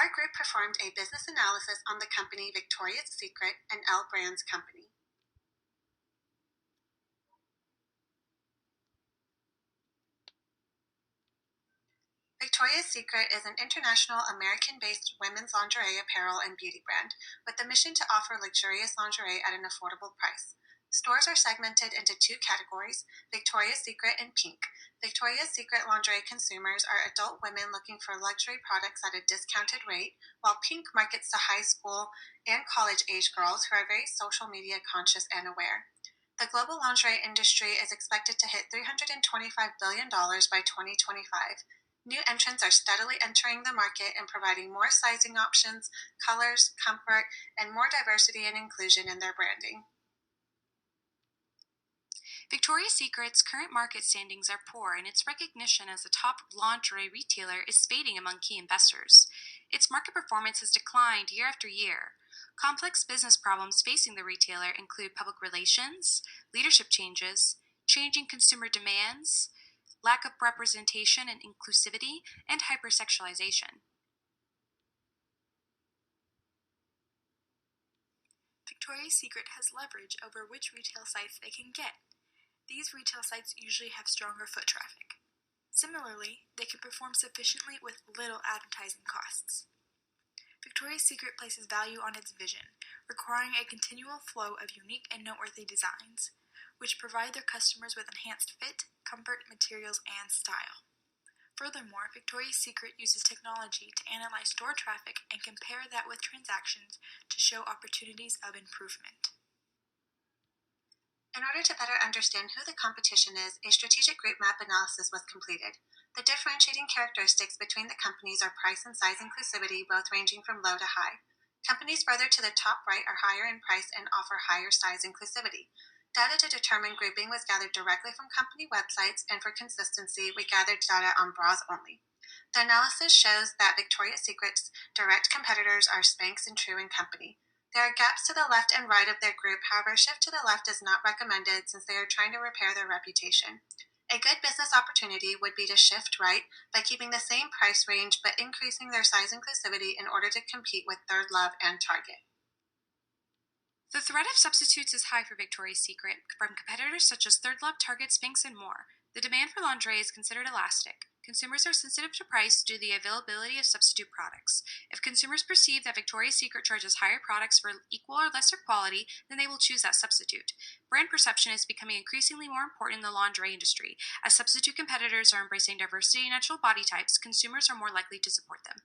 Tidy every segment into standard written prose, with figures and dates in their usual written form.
Our group performed a business analysis on the company Victoria's Secret, an L Brands company. Victoria's Secret is an international American-based women's lingerie apparel and beauty brand with the mission to offer luxurious lingerie at an affordable price. Stores are segmented into two categories, Victoria's Secret and Pink. Victoria's Secret lingerie consumers are adult women looking for luxury products at a discounted rate, while Pink markets to high school and college-age girls who are very social media conscious and aware. The global lingerie industry is expected to hit $325 billion by 2025. New entrants are steadily entering the market and providing more sizing options, colors, comfort, and more diversity and inclusion in their branding. Victoria's Secret's current market standings are poor, and its recognition as a top lingerie retailer is fading among key investors. Its market performance has declined year after year. Complex business problems facing the retailer include public relations, leadership changes, changing consumer demands, lack of representation and inclusivity, and hypersexualization. Victoria's Secret has leverage over which retail sites they can get. These retail sites usually have stronger foot traffic. Similarly, they can perform sufficiently with little advertising costs. Victoria's Secret places value on its vision, requiring a continual flow of unique and noteworthy designs, which provide their customers with enhanced fit, comfort, materials, and style. Furthermore, Victoria's Secret uses technology to analyze store traffic and compare that with transactions to show opportunities of improvement. In order to better understand who the competition is, a strategic group map analysis was completed. The differentiating characteristics between the companies are price and size inclusivity, both ranging from low to high. Companies further to the top right are higher in price and offer higher size inclusivity. Data to determine grouping was gathered directly from company websites, and for consistency, we gathered data on bras only. The analysis shows that Victoria's Secret's direct competitors are Spanx and TWU & Company. There are gaps to the left and right of their group, however, a shift to the left is not recommended since they are trying to repair their reputation. A good business opportunity would be to shift right by keeping the same price range but increasing their size inclusivity in order to compete with Third Love and Target. The threat of substitutes is high for Victoria's Secret from competitors such as Third Love, Target, Spanx, and more. The demand for lingerie is considered elastic. Consumers are sensitive to price due to the availability of substitute products. If consumers perceive that Victoria's Secret charges higher products for equal or lesser quality, then they will choose that substitute. Brand perception is becoming increasingly more important in the lingerie industry. As substitute competitors are embracing diversity in natural body types, consumers are more likely to support them.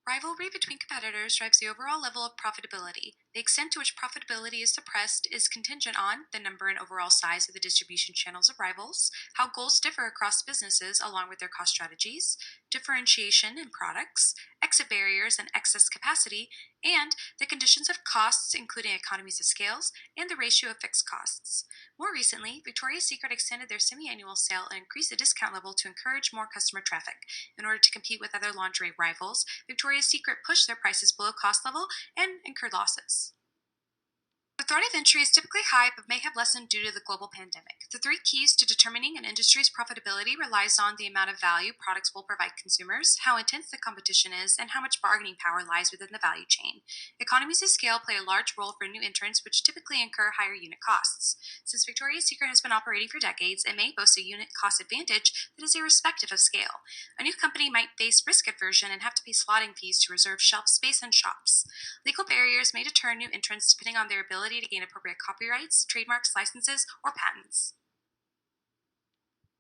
Rivalry between competitors drives the overall level of profitability. The extent to which profitability is suppressed is contingent on the number and overall size of the distribution channels of rivals, how goals differ across businesses along with their cost strategies, differentiation in products, exit barriers and excess capacity, and the conditions of costs including economies of scales and the ratio of fixed costs. More recently, Victoria's Secret extended their semi-annual sale and increased the discount level to encourage more customer traffic. In order to compete with other lingerie rivals, Victoria's Secret pushed their prices below cost level and incurred losses. The threat of entry is typically high but may have lessened due to the global pandemic. The three keys to determining an industry's profitability relies on the amount of value products will provide consumers, how intense the competition is, and how much bargaining power lies within the value chain. Economies of scale play a large role for new entrants, which typically incur higher unit costs. Since Victoria's Secret has been operating for decades, it may boast a unit cost advantage that is irrespective of scale. A new company might face risk aversion and have to pay slotting fees to reserve shelf space in shops. Legal barriers may deter new entrants depending on their ability to gain appropriate copyrights, trademarks, licenses, or patents.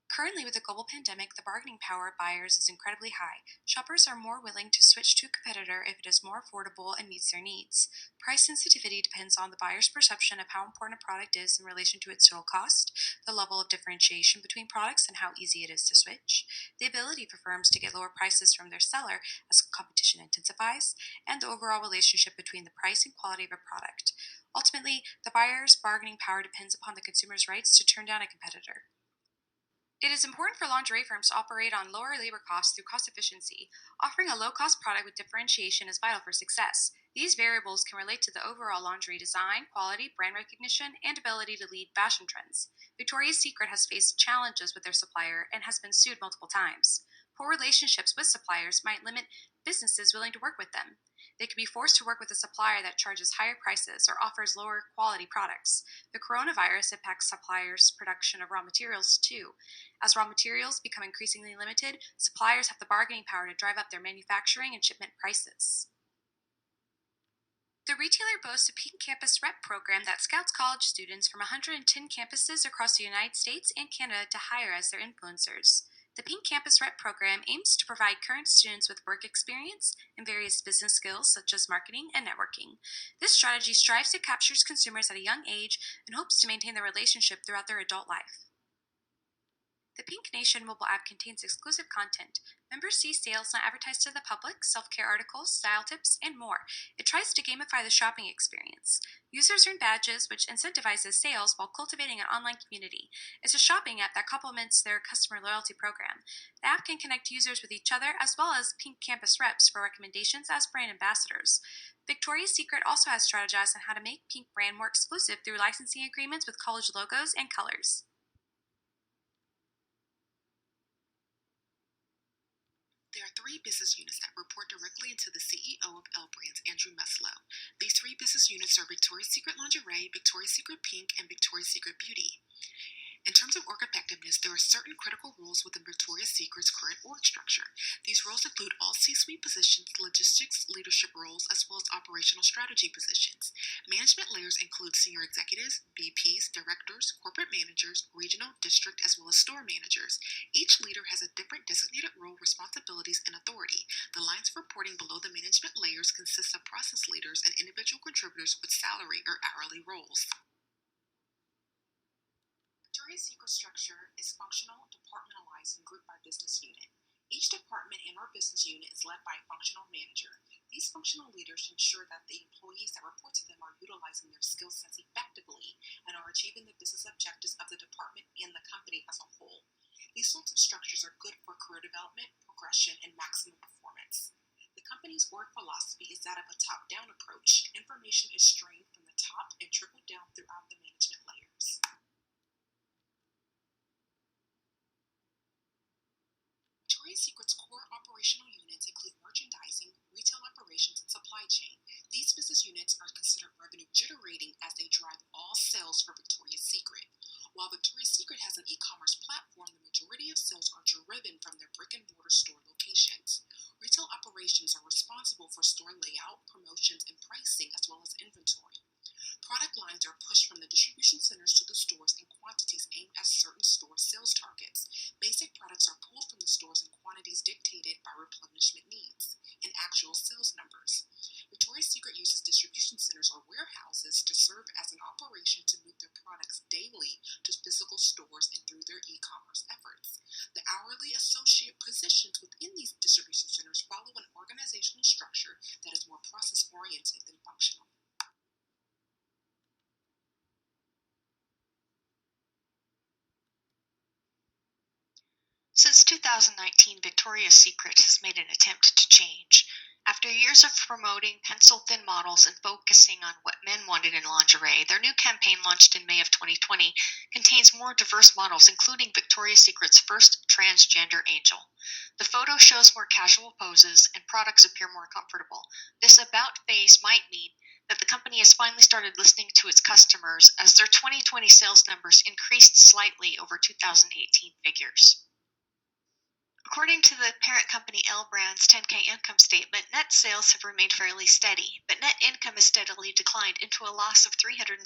Currently, with the global pandemic, the bargaining power of buyers is incredibly high. Shoppers are more willing to switch to a competitor if it is more affordable and meets their needs. Price sensitivity depends on the buyer's perception of how important a product is in relation to its total cost, the level of differentiation between products and how easy it is to switch, the ability for firms to get lower prices from their seller as competition intensifies, and the overall relationship between the price and quality of a product. Ultimately, the buyer's bargaining power depends upon the consumer's rights to turn down a competitor. It is important for lingerie firms to operate on lower labor costs through cost efficiency. Offering a low-cost product with differentiation is vital for success. These variables can relate to the overall lingerie design, quality, brand recognition, and ability to lead fashion trends. Victoria's Secret has faced challenges with their supplier and has been sued multiple times. Poor relationships with suppliers might limit businesses willing to work with them. They could be forced to work with a supplier that charges higher prices or offers lower quality products. The coronavirus impacts suppliers' production of raw materials too. As raw materials become increasingly limited, suppliers have the bargaining power to drive up their manufacturing and shipment prices. The retailer boasts a Pink Campus Rep program that scouts college students from 110 campuses across the United States and Canada to hire as their influencers. The Pink Campus Rep program aims to provide current students with work experience and various business skills such as marketing and networking. This strategy strives to capture consumers at a young age and hopes to maintain their relationship throughout their adult life. The Pink Nation mobile app contains exclusive content. Members see sales not advertised to the public, self-care articles, style tips, and more. It tries to gamify the shopping experience. Users earn badges, which incentivizes sales while cultivating an online community. It's a shopping app that complements their customer loyalty program. The app can connect users with each other as well as Pink Campus reps for recommendations as brand ambassadors. Victoria's Secret also has strategized on how to make Pink brand more exclusive through licensing agreements with college logos and colors. There are 3 business units that report directly into the CEO of L Brands, Andrew Meslow. These 3 business units are Victoria's Secret Lingerie, Victoria's Secret Pink, and Victoria's Secret Beauty. In terms of org effectiveness, there are certain critical roles within Victoria's Secret's current org structure. These roles include all C-suite positions, logistics leadership roles, as well as operational strategy positions. Management layers include senior executives, VPs, directors, corporate managers, regional, district, as well as store managers. Each leader has a different designated role, responsibilities, and authority. The lines of reporting below the management layers consist of process leaders and individual contributors with salary or hourly roles. Victoria's Secret structure is functional, departmentalized, and grouped by business unit. Each department in our business unit is led by a functional manager. These functional leaders ensure that the employees that report to them are utilizing their skill sets effectively and are achieving the business objectives of the department and the company as a whole. These sorts of structures are good for career development, progression, and maximum performance. The company's org philosophy is that of a top-down approach. Information is streamed from the top and trickled down throughout the management layers. Victoria's Secret's core operational units include merchandising, retail operations, and supply chain. These business units are considered revenue generating as they drive all sales for Victoria's Secret. While Victoria's Secret has an e-commerce platform, the majority of sales are driven from their brick-and-mortar store locations. Retail operations are responsible for store layout, promotions, and pricing, as well as inventory. Product lines are pushed from the distribution centers to the stores in quantities aimed at certain store sales targets. Basic products are pulled from the stores in quantities dictated by replenishment needs and actual sales numbers. Victoria's Secret uses distribution centers or warehouses to serve as an operation to move their products daily to physical stores and through their e-commerce efforts. The hourly associate positions within these distribution centers follow an organizational structure that is more process-oriented than functional. Since 2019, Victoria's Secret has made an attempt to change. After years of promoting pencil-thin models and focusing on what men wanted in lingerie, their new campaign, launched in May of 2020, contains more diverse models, including Victoria's Secret's first transgender angel. The photo shows more casual poses, and products appear more comfortable. This about-face might mean that the company has finally started listening to its customers, as their 2020 sales numbers increased slightly over 2018 figures. According to the parent company L Brands' 10K income statement, net sales have remained fairly steady, but net income has steadily declined into a loss of $366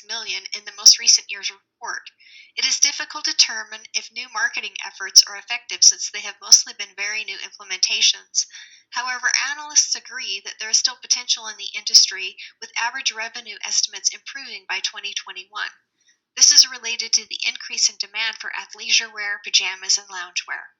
million in the most recent year's report. It is difficult to determine if new marketing efforts are effective since they have mostly been very new implementations. However, analysts agree that there is still potential in the industry, with average revenue estimates improving by 2021. This is related to the increase in demand for athleisure wear, pajamas, and loungewear.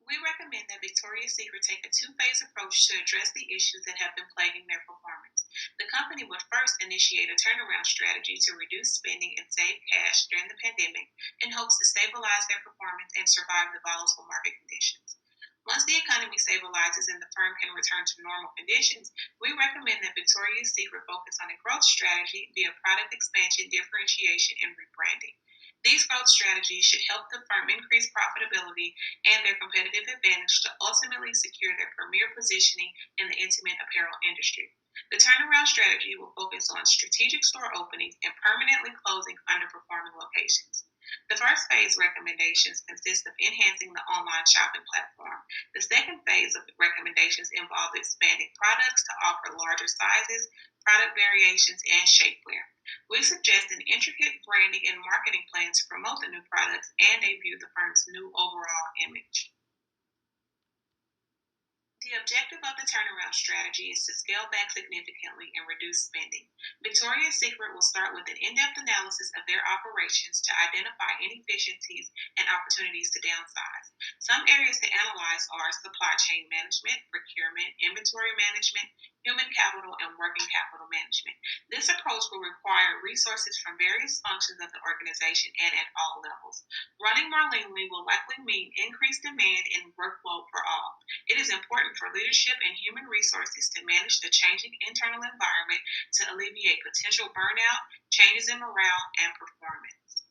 We recommend that Victoria's Secret take a two-phase approach to address the issues that have been plaguing their performance. The company would first initiate a turnaround strategy to reduce spending and save cash during the pandemic in hopes to stabilize their performance and survive the volatile market conditions. Once the economy stabilizes and the firm can return to normal conditions, we recommend that Victoria's Secret focus on a growth strategy via product expansion, differentiation, and rebranding. These growth strategies should help the firm increase profitability and their competitive advantage to ultimately secure their premier positioning in the intimate apparel industry. The turnaround strategy will focus on strategic store openings and permanently closing underperforming locations. The first phase recommendations consist of enhancing the online shopping platform. The second phase of the recommendations involve expanding products to offer larger sizes, product variations, and shapewear. We suggest an intricate branding and marketing plan to promote the new products and debut the firm's new overall image. The objective of the turnaround strategy is to scale back significantly and reduce spending. Victoria's Secret will start with an in-depth analysis of their operations to identify inefficiencies and opportunities to downsize. Some areas to analyze are supply chain management, procurement, inventory management, human capital, and working capital management. This approach will require resources from various functions of the organization and at all levels. Running more leanly will likely mean increased demand and workload for all. It is important for leadership and human resources to manage the changing internal environment to alleviate potential burnout, changes in morale, and performance.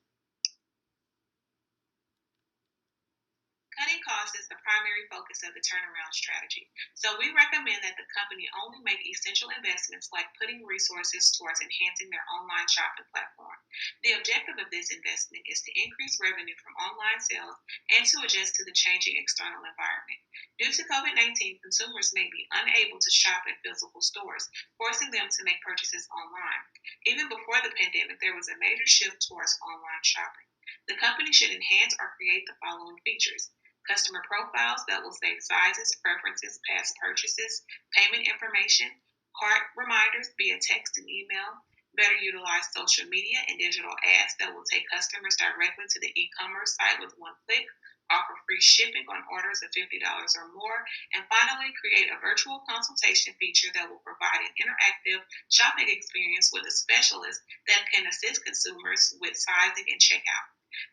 Cutting costs is the primary focus of the turnaround strategy, so we recommend that the company only make essential investments like putting resources towards enhancing their online shopping platform. The objective of this investment is to increase revenue from online sales and to adjust to the changing external environment. Due to COVID-19, consumers may be unable to shop in physical stores, forcing them to make purchases online. Even before the pandemic, there was a major shift towards online shopping. The company should enhance or create the following features: customer profiles that will save sizes, preferences, past purchases, payment information, cart reminders via text and email, better utilize social media and digital ads that will take customers directly to the e-commerce site with one click, offer free shipping on orders of $50 or more, and finally create a virtual consultation feature that will provide an interactive shopping experience with a specialist that can assist consumers with sizing and checkout.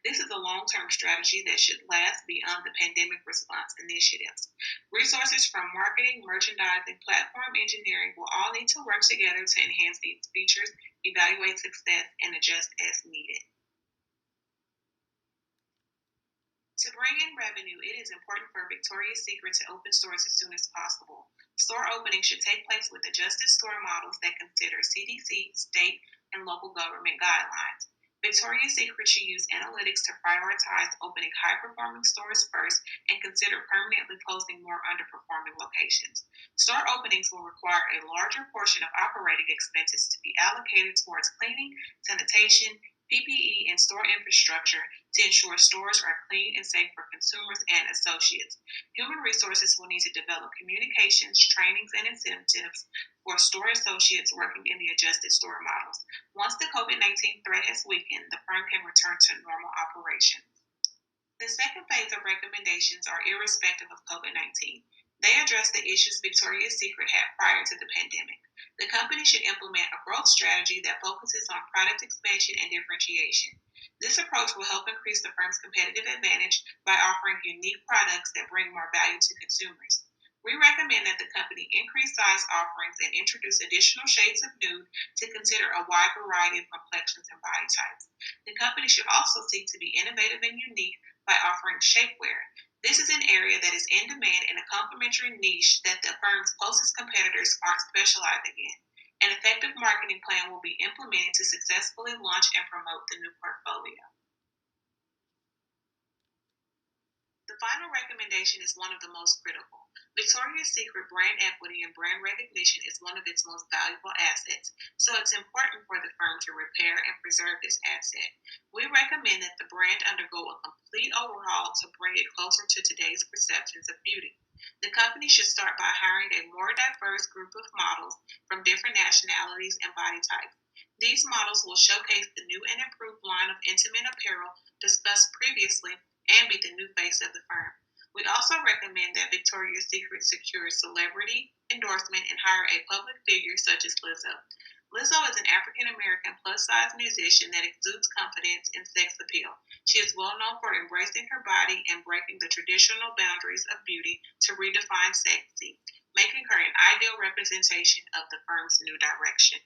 This is a long-term strategy that should last beyond the pandemic response initiatives. Resources from marketing, merchandising, platform engineering will all need to work together to enhance these features, evaluate success, and adjust as needed. To bring in revenue, it is important for Victoria's Secret to open stores as soon as possible. Store openings should take place with adjusted store models that consider CDC, state, and local government guidelines. Victoria's Secret should use analytics to prioritize opening high-performing stores first and consider permanently closing more underperforming locations. Store openings will require a larger portion of operating expenses to be allocated towards cleaning, sanitation, PPE, and store infrastructure to ensure stores are clean and safe for consumers and associates. Human resources will need to develop communications, trainings, and incentives for store associates working in the adjusted store models. Once the COVID-19 threat has weakened, the firm can return to normal operations. The second phase of recommendations are irrespective of COVID-19. They address the issues Victoria's Secret had prior to the pandemic. The company should implement a growth strategy that focuses on product expansion and differentiation. This approach will help increase the firm's competitive advantage by offering unique products that bring more value to consumers. We recommend that the company increase size offerings and introduce additional shades of nude to consider a wide variety of complexions and body types. The company should also seek to be innovative and unique by offering shapewear. This is an area that is in demand in a complementary niche that the firm's closest competitors aren't specializing in. An effective marketing plan will be implemented to successfully launch and promote the new portfolio. The final recommendation is one of the most critical. Victoria's Secret brand equity and brand recognition is one of its most valuable assets, so it's important for the firm to repair and preserve this asset. We recommend that the brand undergo a complete overhaul to bring it closer to today's perceptions of beauty. The company should start by hiring a more diverse group of models from different nationalities and body types. These models will showcase the new and improved line of intimate apparel discussed previously and be the new face of the firm. We also recommend that Victoria's Secret secures celebrity endorsement and hire a public figure such as Lizzo. Lizzo is an African-American plus-size musician that exudes confidence and sex appeal. She is well known for embracing her body and breaking the traditional boundaries of beauty to redefine sexy, making her an ideal representation of the firm's new direction.